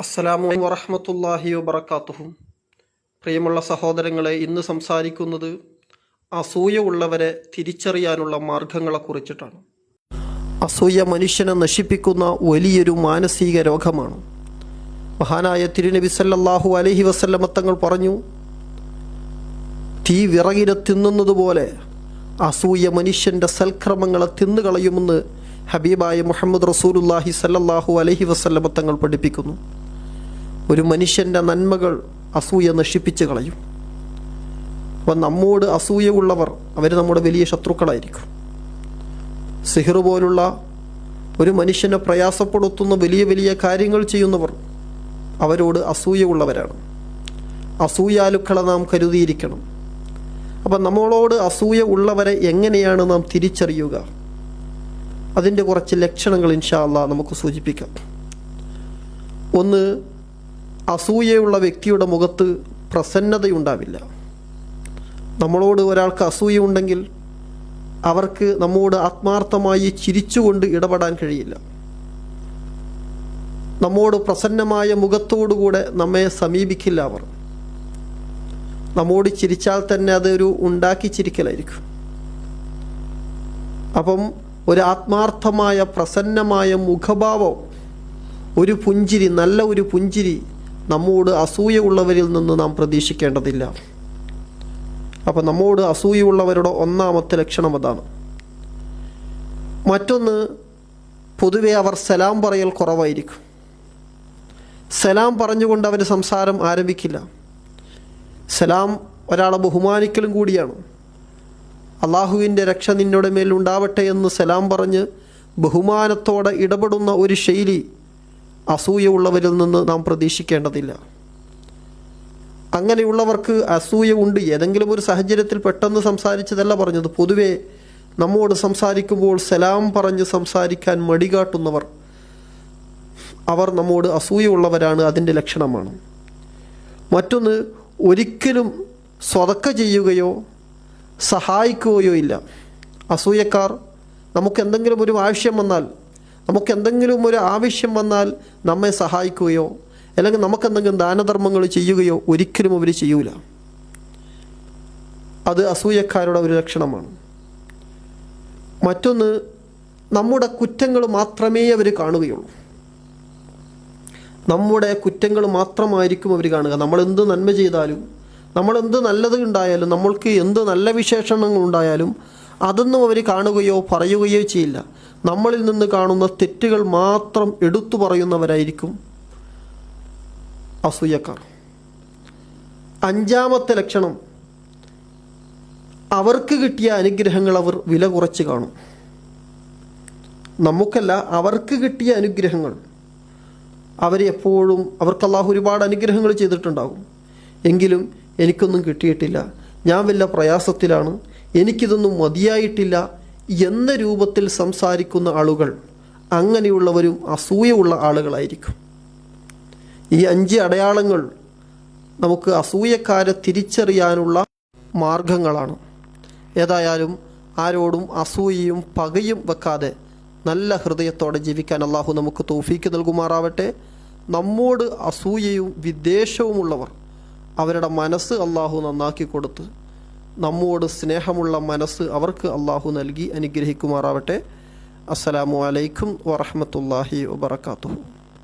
അസ്സലാമു അലൈക്കും വറഹ്മത്തുള്ളാഹി വബറകാതുഹു. പ്രിയമുള്ള സഹോദരങ്ങളെ, ഇന്ന് സംസാരിക്കുന്നത് അസൂയ ഉള്ളവരെ തിരിച്ചറിയാനുള്ള മാർഗങ്ങളെക്കുറിച്ചിട്ടാണ്. അസൂയ മനുഷ്യനെ നശിപ്പിക്കുന്ന വലിയൊരു മാനസിക രോഗമാണ്. മഹാനായ തിരുനബി സല്ലല്ലാഹു അലൈഹി വസല്ലമ തങ്ങൾ പറഞ്ഞു, തീ വിറകിനെ തിന്നുന്നത് പോലെ അസൂയ മനുഷ്യൻ്റെ സൽക്രമങ്ങളെ തിന്നുകളയുമെന്ന് ഹബീബായ മുഹമ്മദ് റസൂലുള്ളാഹി സല്ലല്ലാഹു അലൈഹി വസല്ലമ തങ്ങൾ പഠിപ്പിക്കുന്നു. ഒരു മനുഷ്യൻ്റെ നന്മകൾ അസൂയ നശിപ്പിച്ച് കളയും. അപ്പം നമ്മോട് അസൂയ ഉള്ളവർ അവർ നമ്മുടെ വലിയ ശത്രുക്കളായിരിക്കും. സിഹിർ പോലുള്ള ഒരു മനുഷ്യനെ പ്രയാസപ്പെടുത്തുന്ന വലിയ വലിയ കാര്യങ്ങൾ ചെയ്യുന്നവർ അവരോട് അസൂയ ഉള്ളവരാണ്. അസൂയാലുക്കളെ നാം കരുതിയിരിക്കണം. അപ്പം നമ്മളോട് അസൂയ ഉള്ളവരെ എങ്ങനെയാണ് നാം തിരിച്ചറിയുക? അതിൻ്റെ കുറച്ച് ലക്ഷണങ്ങൾ ഇൻഷാ അല്ലാഹ് നമുക്ക് സൂചിപ്പിക്കാം. ഒന്ന്, അസൂയയുള്ള വ്യക്തിയുടെ മുഖത്ത് പ്രസന്നതയുണ്ടാവില്ല. നമ്മളോട് ഒരാൾക്ക് അസൂയ ഉണ്ടെങ്കിൽ അവർക്ക് നമ്മോട് ആത്മാർത്ഥമായി ചിരിച്ചുകൊണ്ട് ഇടപെടാൻ കഴിയില്ല. നമ്മോട് പ്രസന്നമായ മുഖത്തോടുകൂടെ നമ്മെ സമീപിക്കില്ല. അവർ നമ്മോട് ചിരിച്ചാൽ തന്നെ അതൊരു ഉണ്ടാക്കി ചിരിക്കലായിരിക്കും. അപ്പം ഒരു ആത്മാർത്ഥമായ പ്രസന്നമായ മുഖഭാവം, ഒരു പുഞ്ചിരി, നല്ല ഒരു പുഞ്ചിരി നമ്മോട് അസൂയ ഉള്ളവരിൽ നിന്ന് നാം പ്രതീക്ഷിക്കേണ്ടതില്ല. അപ്പം നമ്മോട് അസൂയുള്ളവരുടെ ഒന്നാമത്തെ ലക്ഷണം അതാണ്. മറ്റൊന്ന്, പൊതുവെ അവർ സലാം പറയൽ കുറവായിരിക്കും. സലാം പറഞ്ഞുകൊണ്ട് അവർ സംസാരം ആരംഭിക്കില്ല. സലാം ഒരാളെ ബഹുമാനിക്കലും കൂടിയാണ്. അള്ളാഹുവിൻ്റെ രക്ഷ നിന്നോട് മേലുണ്ടാവട്ടെ എന്ന് സലാം പറഞ്ഞ് ബഹുമാനത്തോടെ ഇടപെടുന്ന ഒരു ശൈലി അസൂയ ഉള്ളവരിൽ നിന്ന് നാം പ്രതീക്ഷിക്കേണ്ടതില്ല. അങ്ങനെയുള്ളവർക്ക് അസൂയ ഉണ്ട്. ഏതെങ്കിലും ഒരു സാഹചര്യത്തിൽ പെട്ടെന്ന് സംസാരിച്ചതല്ല പറഞ്ഞത്. പൊതുവെ നമ്മോട് സംസാരിക്കുമ്പോൾ സലാം പറഞ്ഞ് സംസാരിക്കാൻ മടികാട്ടുന്നവർ അവർ നമ്മോട് അസൂയ ഉള്ളവരാണ്. അതിൻ്റെ ലക്ഷണമാണ്. മറ്റൊന്ന്, ഒരിക്കലും സ്വതക്ക ചെയ്യുകയോ സഹായിക്കുകയോ ഇല്ല. അസൂയക്കാർ നമുക്കെന്തെങ്കിലും ഒരു ആവശ്യം വന്നാൽ നമ്മെ സഹായിക്കുകയോ അല്ലെങ്കിൽ നമുക്കെന്തെങ്കിലും ദാനധർമ്മങ്ങൾ ചെയ്യുകയോ ഒരിക്കലും അവർ ചെയ്യൂല. അത് അസൂയക്കാരുടെ ഒരു ലക്ഷണമാണ്. മറ്റൊന്ന്, നമ്മുടെ കുറ്റങ്ങൾ മാത്രമേ അവർ കാണുകയുള്ളൂ. നമ്മുടെ കുറ്റങ്ങൾ മാത്രമായിരിക്കും അവർ കാണുക. നമ്മളെന്ത് നന്മ ചെയ്താലും, നമ്മളെന്ത് നല്ലത് ഉണ്ടായാലും, നമ്മൾക്ക് എന്ത് നല്ല വിശേഷണങ്ങൾ ഉണ്ടായാലും അതൊന്നും അവർ കാണുകയോ പറയുകയോ ചെയ്യില്ല. നമ്മളിൽ നിന്ന് കാണുന്ന തെറ്റുകൾ മാത്രം എടുത്തു പറയുന്നവരായിരിക്കും അസൂയക്കാർ. അഞ്ചാമത്തെ ലക്ഷണം, അവർക്ക് കിട്ടിയ അനുഗ്രഹങ്ങൾ അവർ വില കുറച്ച് കാണും. നമുക്കല്ല, അവർക്ക് കിട്ടിയ അനുഗ്രഹങ്ങൾ അവരെപ്പോഴും, അവർക്ക് അല്ലാഹു ഒരുപാട് അനുഗ്രഹങ്ങൾ ചെയ്തിട്ടുണ്ടാകും. എങ്കിലും എനിക്കൊന്നും കിട്ടിയിട്ടില്ല, ഞാൻ വല്ല പ്രയാസത്തിലാണ്, എനിക്കിതൊന്നും മതിയായിട്ടില്ല എന്ന രൂപത്തിൽ സംസാരിക്കുന്ന ആളുകൾ, അങ്ങനെയുള്ളവരും അസൂയുള്ള ആളുകളായിരിക്കും. ഈ 5 അടയാളങ്ങൾ നമുക്ക് അസൂയക്കാരെ തിരിച്ചറിയാനുള്ള മാർഗങ്ങളാണ്. ഏതായാലും ആരോടും അസൂയയും പകയും വെക്കാതെ നല്ല ഹൃദയത്തോടെ ജീവിക്കാൻ അള്ളാഹു നമുക്ക് തൗഫീക്ക് നൽകുമാറാവട്ടെ. നമ്മോട് അസൂയയും വിദ്വേഷവുമുള്ളവർ അവരുടെ മനസ്സ് അള്ളാഹു നന്നാക്കി കൊടുത്ത് നമ്മോട് സ്നേഹമുള്ള മനസ്സ് അവർക്ക് അള്ളാഹു നൽകി അനുഗ്രഹിക്കുമാറാവട്ടെ. അസ്സലാമു അലൈക്കും വറഹ്മത്തുള്ളാഹി വബറകാതുഹു.